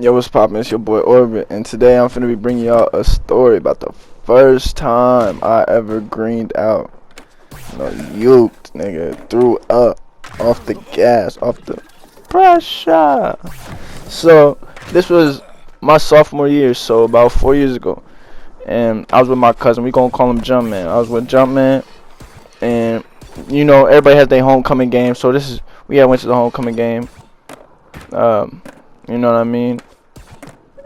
Yo, what's poppin'? It's your boy Orbit, and today I'm finna be bringing y'all a story about the first time I ever greened out. Uked, nigga, threw up off the gas, off the pressure. So this was my sophomore year, so about 4 years ago, and I was with my cousin. We gonna call him Jumpman. I was with Jumpman, and everybody has their homecoming game. So we had went to the homecoming game. You know what I mean?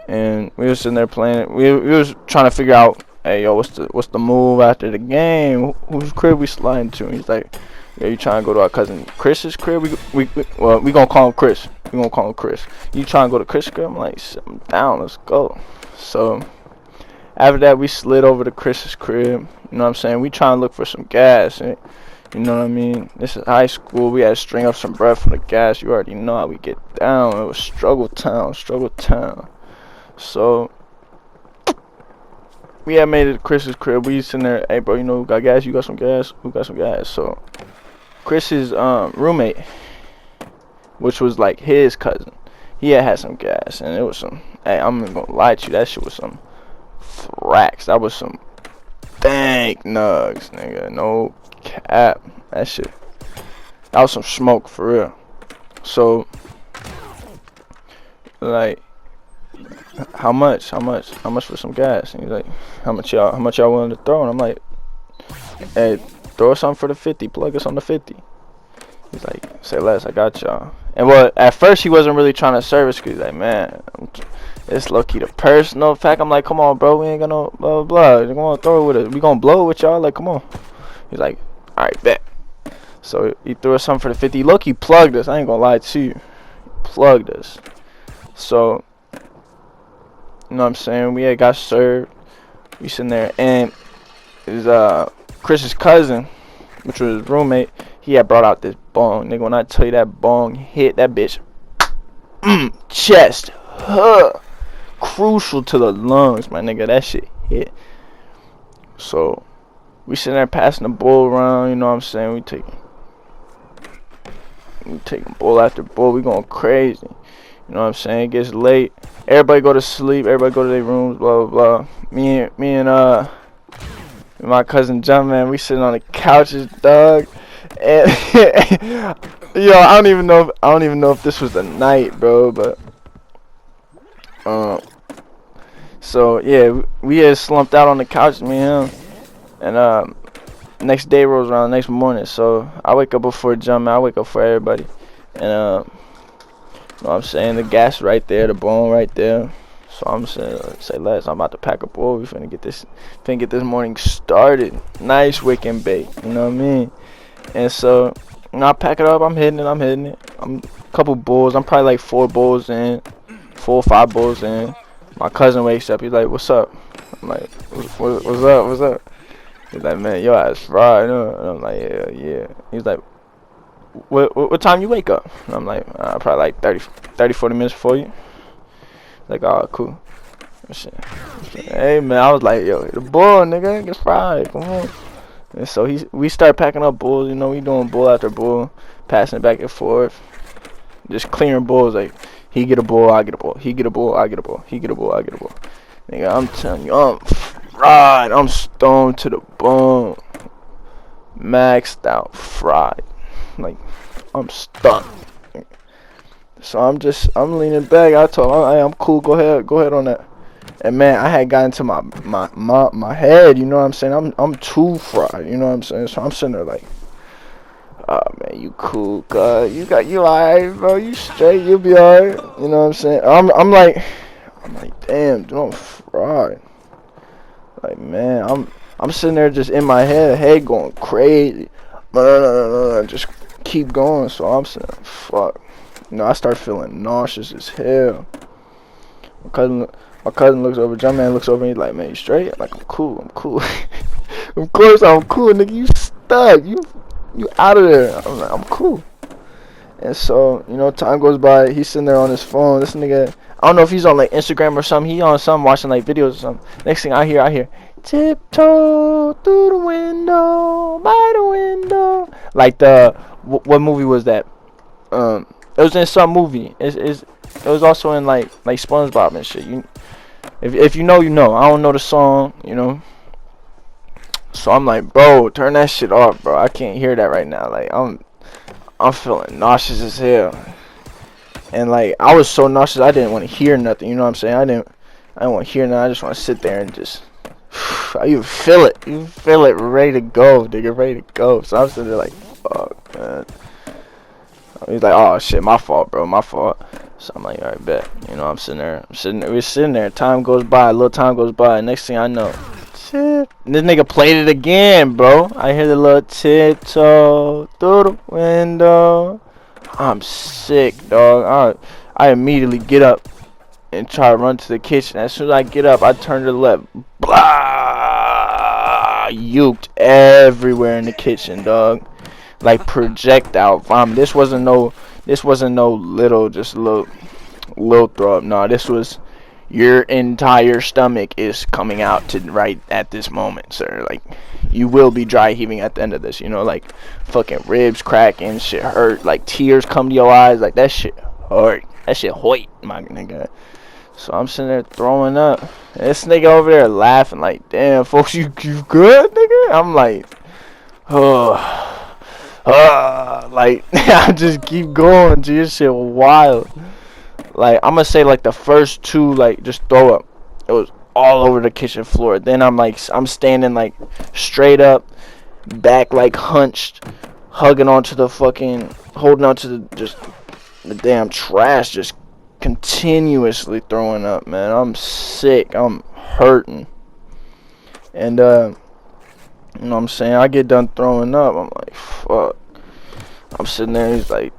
And we was sitting there playing it. We was trying to figure out, hey yo, what's the move after the game? Whose crib we sliding to? And he's like, yeah, you trying to go to our cousin Chris's crib? We gonna call him Chris. We gonna call him Chris. You trying to go to Chris's crib? I'm like, I'm down. Let's go. So after that, we slid over to Chris's crib. You know what I'm saying? We trying to look for some gas. And, you know what I mean? This is high school. We had to string up some bread for the gas. You already know how we get down. It was struggle town. So we had made it to Chris's crib. We sitting there, hey bro, who got gas? You got some gas? Who got some gas? So Chris's roommate, which was like his cousin, he had some gas, and it was some. Hey, I'm not gonna lie to you, that shit was some fracks. That was some dank nugs, nigga. No cap. That was some smoke for real. So like, how much for some gas? And he's like, how much y'all willing to throw? And I'm like, hey, throw us something for the 50, plug us on the 50. He's like, say less, I got y'all. And well, at first he wasn't really trying to service, cause he's like, man, it's low key the personal fact. I'm like, come on bro, we ain't got no blah blah blah. Come on, throw it with us. We gonna blow it with y'all, like, come on. He's like, alright, bet. So he threw us something for the 50. Look, he plugged us, I ain't gonna lie to you. He plugged us. So you know what I'm saying? We had got served. We sitting there, and his Chris's cousin, which was his roommate, he had brought out this bong. Nigga, when I tell you that bong hit that bitch, chest, crucial to the lungs, my nigga. That shit hit. So we sitting there passing the bowl around. You know what I'm saying? We taking bowl after bowl. We going crazy. You know what I'm saying? It gets late. Everybody go to sleep. Everybody go to their rooms. Blah blah blah. Me and my cousin Jumpman, we sitting on the couches, dog. And yo, I don't even know if this was the night, bro. But so yeah, we had slumped out on the couch, me and him. And next day rolls around, next morning. So I wake up before Jumpman. I wake up for everybody. And you know what I'm saying? The gas right there, the bone right there. So I'm saying, say less. I'm about to pack up all. We finna get this morning started. Nice wick and bake. You know what I mean? And so when I pack it up, I'm hitting it. I'm a couple bowls. I'm probably like 4 or 5 bowls in. My cousin wakes up. He's like, "What's up?" I'm like, "What's up?" He's like, "Man, your ass fried." And I'm like, "Yeah." He's like, what time you wake up? And I'm like, probably like 40 minutes before you. Like, oh, cool. Shit. Hey man, I was like, yo, the bull, nigga, get fried, come on. And so we start packing up bulls. You know, we doing bull after bull, passing it back and forth, just clearing bulls. Like, he get a bull, I get a bull. He get a bull, I get a bull. He get a bull, I get a bull. Nigga, I'm telling you, I'm fried. I'm stoned to the bone, maxed out, fried. Like, I'm stuck. So I'm leaning back. I told him, hey, I'm cool. Go ahead on that. And man, I had gotten to my head. You know what I'm saying? I'm too fried. You know what I'm saying? So I'm sitting there like, oh man, you cool, cuz you alright, bro? You straight? You'll be alright. You know what I'm saying? I'm like, damn, dude, I'm fried. Like, man, I'm sitting there just in my head going crazy. Just keep going. So I'm saying, fuck. You know, I start feeling nauseous as hell. My cousin looks over. Jumpman looks over. And he's like, "Man, you straight?" I'm like, I'm cool. Of course I'm cool, nigga. You stuck. You out of there. I'm like, I'm cool. And so, you know, time goes by. He's sitting there on his phone. This nigga, I don't know if he's on like Instagram or something. He on something watching like videos or something. Next thing I hear, tiptoe through the window, by the window. Like what movie was that? It was in some movie. It was also in like SpongeBob and shit. If you know, you know. I don't know the song, you know. So I'm like, bro, turn that shit off, bro. I can't hear that right now. Like I'm feeling nauseous as hell. And like I was so nauseous I didn't want to hear nothing, you know what I'm saying? I didn't want to hear nothing. I just want to sit there and just you feel it. You feel it ready to go, nigga, ready to go. So I'm sitting there like, fuck, man. He's like, oh shit, my fault, bro, my fault. So I'm like, alright, bet. You know, I'm sitting there. We're sitting there. Time goes by, a little time goes by. Next thing I know, shit, this nigga played it again, bro. I hear the little tiptoe through the window. I'm sick, dog. I immediately get up and try to run to the kitchen. As soon as I get up, I turn to the left. Blah! Uked everywhere in the kitchen, dog. Like projectile vomit. This wasn't no little, just little throw up. No, this was your entire stomach is coming out to right at this moment, sir. Like you will be dry heaving at the end of this. You know, like fucking ribs cracking, shit hurt. Like tears come to your eyes. Like that shit hurt. That shit hoit, my nigga. So I'm sitting there throwing up. And this nigga over there laughing like, damn, folks, you good, nigga? I'm like, oh. Like I just keep going, G. This shit wild. Like I'm gonna say like the first two, like just throw up. It was all over the kitchen floor. Then I'm standing like straight up, back like hunched, holding onto the damn trash, just continuously throwing up, man. I'm sick. I'm hurting. And you know what I'm saying? I get done throwing up. I'm like, fuck. I'm sitting there. He's like,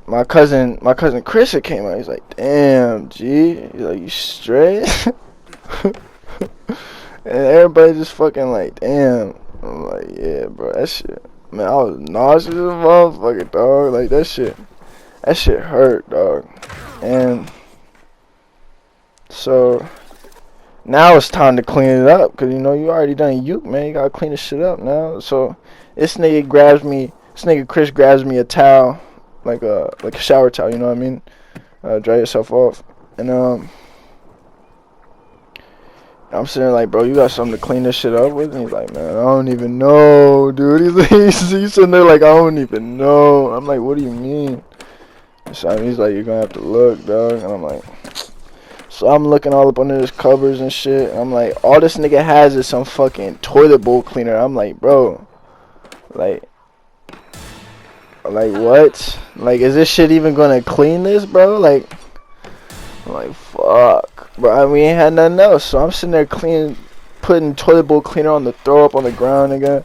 my cousin Chris came out. He's like, damn, G. He's like, you straight? And everybody just fucking like, damn. I'm like, yeah, bro. That shit. Man, I was nauseous as a motherfucker, dog. Like, that shit hurt, dog. And so now it's time to clean it up, cause you know you already done uke, man. You gotta clean this shit up now. So this nigga Chris grabs me a towel, like a shower towel, you know what I mean? Dry yourself off. And I'm sitting there like, bro, you got something to clean this shit up with? And he's like, man, I don't even know, dude. He's sitting there like, I don't even know. I'm like, what do you mean? So he's like, you're gonna have to look, dog. And I'm like, so I'm looking all up under his covers and shit. And I'm like, all this nigga has is some fucking toilet bowl cleaner. I'm like, bro, like what? Like, is this shit even gonna clean this, bro? Like, I'm like, fuck, bro. We ain't had nothing else. So I'm sitting there putting toilet bowl cleaner on the throw up on the ground again.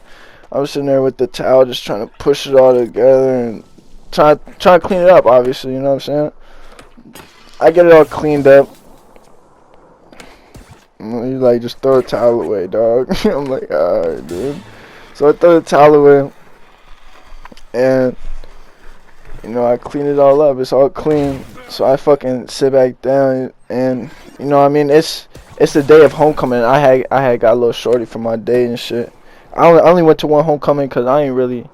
I'm sitting there with the towel, just trying to push it all together and try to clean it up, obviously, you know what I'm saying? I get it all cleaned up. He's like, just throw the towel away, dog. I'm like, alright, dude. So I throw the towel away. And, you know, I clean it all up. It's all clean. So I fucking sit back down. And, you know what I mean? It's the day of homecoming. I had got a little shorty for my day and shit. I only went to one homecoming because I ain't really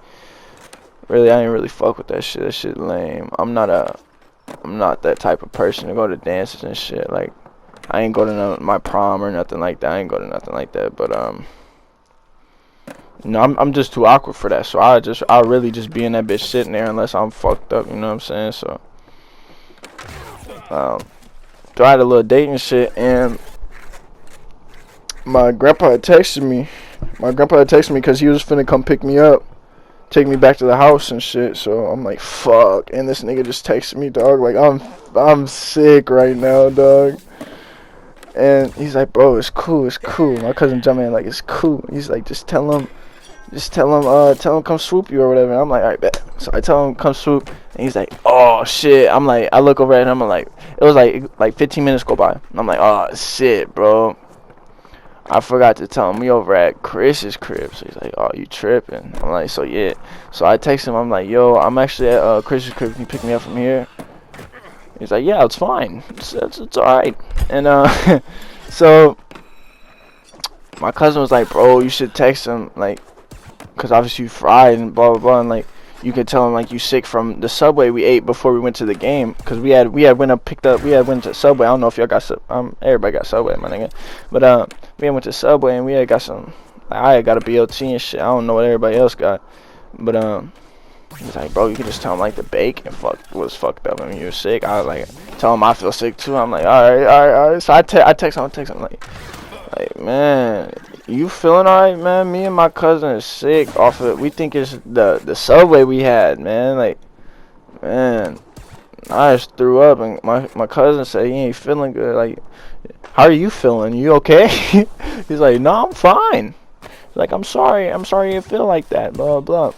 fuck with that shit. That shit lame. I'm not that type of person to go to dances and shit. Like, I ain't go to my prom or nothing like that. I ain't go to nothing like that. But no, I'm just too awkward for that. So I really just be in that bitch sitting there unless I'm fucked up. You know what I'm saying? So so I had a little date and shit, and my grandpa had texted me. Because he was finna come pick me up, take me back to the house and shit. So I'm like, fuck. And this nigga just texted me, dog. Like, I'm sick right now, dog. And he's like, bro, it's cool. My cousin jumped in like, it's cool. He's like, just tell him come swoop you or whatever. And I'm like, alright, bet. So I tell him come swoop, and he's like, oh shit. I'm like, I look over at him. I'm like, it was like 15 minutes go by. And I'm like, oh shit, bro. I forgot to tell him we over at Chris's crib. So he's like, oh, you tripping? I'm like, so yeah. So I text him. I'm like, yo, I'm actually at Chris's crib. Can you pick me up from here? He's like, yeah, it's fine. It's alright. And so my cousin was like, bro, you should text him, like, because obviously you fried and blah blah blah, and like, you could tell them like you sick from the Subway we ate before we went to the game, because we had went to Subway. I don't know if y'all got everybody got Subway, my nigga, but we had went to Subway and we had got some. Like, I had got a BLT and shit. I don't know what everybody else got, but he's like, bro, you can just tell him like the bacon was fucked up. I mean, you're sick. I was like, tell him I feel sick too. I'm like, all right. So I text him like, man, you feeling alright, man? Me and my cousin is sick off of it. We think it's the Subway we had, man. Like, man, I just threw up, and my cousin said he ain't feeling good. Like, how are you feeling? You okay? He's like, no, I'm fine. He's like, I'm sorry you feel like that. Blah blah.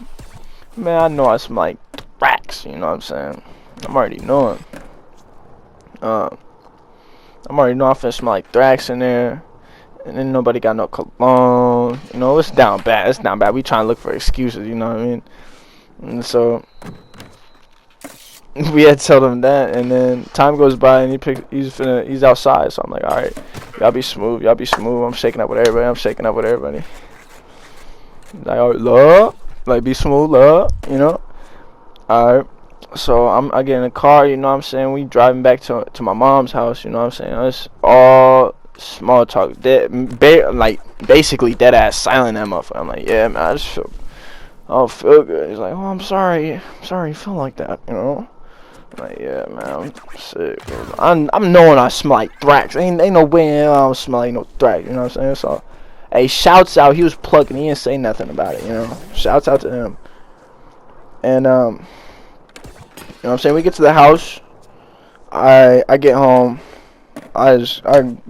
Man, I know I smell like thrax. You know what I'm saying? I'm already knowing. I'm already know I finna smell like thrax in there. And then nobody got no cologne. You know, it's down bad. It's down bad. We trying to look for excuses, you know what I mean? And so we had to tell them that, and then time goes by and he's outside. So I'm like, all right, y'all be smooth. I'm shaking up with everybody. He's like, all right, love. Like, be smooth, love, you know? Alright. So I get in the car, you know what I'm saying? We driving back to my mom's house, you know what I'm saying? It's all small talk. Like, basically dead ass silent that motherfucker. I'm like, yeah, man, I don't feel good. He's like, oh, I'm sorry you feel like that, you know? I'm like, yeah, man, I'm sick. I'm knowing I smell like thrax. Ain't no way in hell I don't smell like no thrax, you know what I'm saying? So, hey, shouts out. He was plugging. He didn't say nothing about it, you know. Shouts out to him. And you know what I'm saying? We get to the house. I get home. I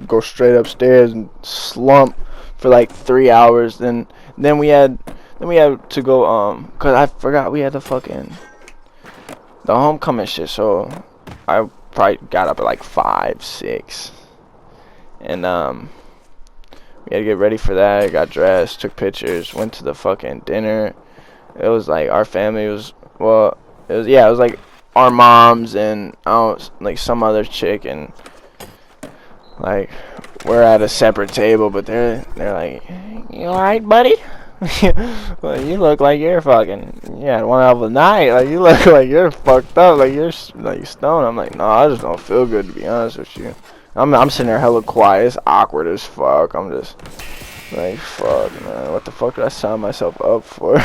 go straight upstairs and slump for like 3 hours. Then we had to go cause I forgot we had the homecoming shit. So I probably got up at like 5, 6, and we had to get ready for that. I got dressed, took pictures, went to the fucking dinner. It was like our family was, well, it was like our moms and like some other chick, and like we're at a separate table, but they're like, you alright, buddy? Well, you look like you're fucking, you had one hell of a night. Like, you look like you're fucked up, like you're like stoned. I'm like, no, I just don't feel good, to be honest with you. I'm sitting there hella quiet. It's awkward as fuck. I'm just like, fuck, man. What the fuck did I sign myself up for?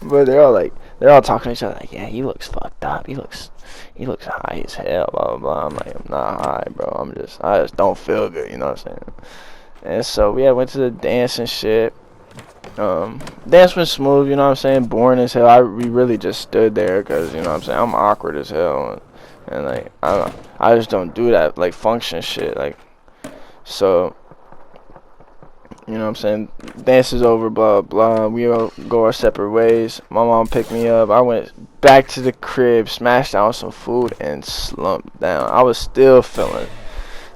But they're all talking to each other like, yeah, he looks fucked up. He looks high as hell. Blah blah blah. I'm like, I'm not high, bro. I just don't feel good. You know what I'm saying? And so we went to the dance and shit. Dance was smooth. You know what I'm saying? Boring as hell. We really just stood there because, you know what I'm saying, I'm awkward as hell. And like, I just don't do that, like, function shit, like, so, you know what I'm saying, dance is over, blah, blah, we all go our separate ways. My mom picked me up. I went back to the crib, smashed down some food, and slumped down. I was still feeling,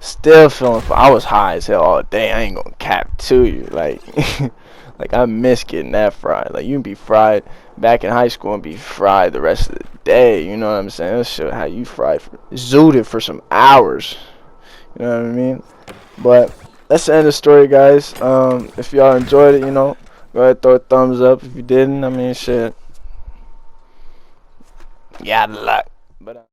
I was high as hell all day. I ain't gonna cap to you, like, like, I miss getting that fried. Like, you can be fried back in high school and be fried the rest of the day. You know what I'm saying? That shit how you fried, zooted for some hours. You know what I mean? But that's the end of the story, guys. If y'all enjoyed it, you know, go ahead, throw a thumbs up. If you didn't, I mean, shit, yeah, luck. But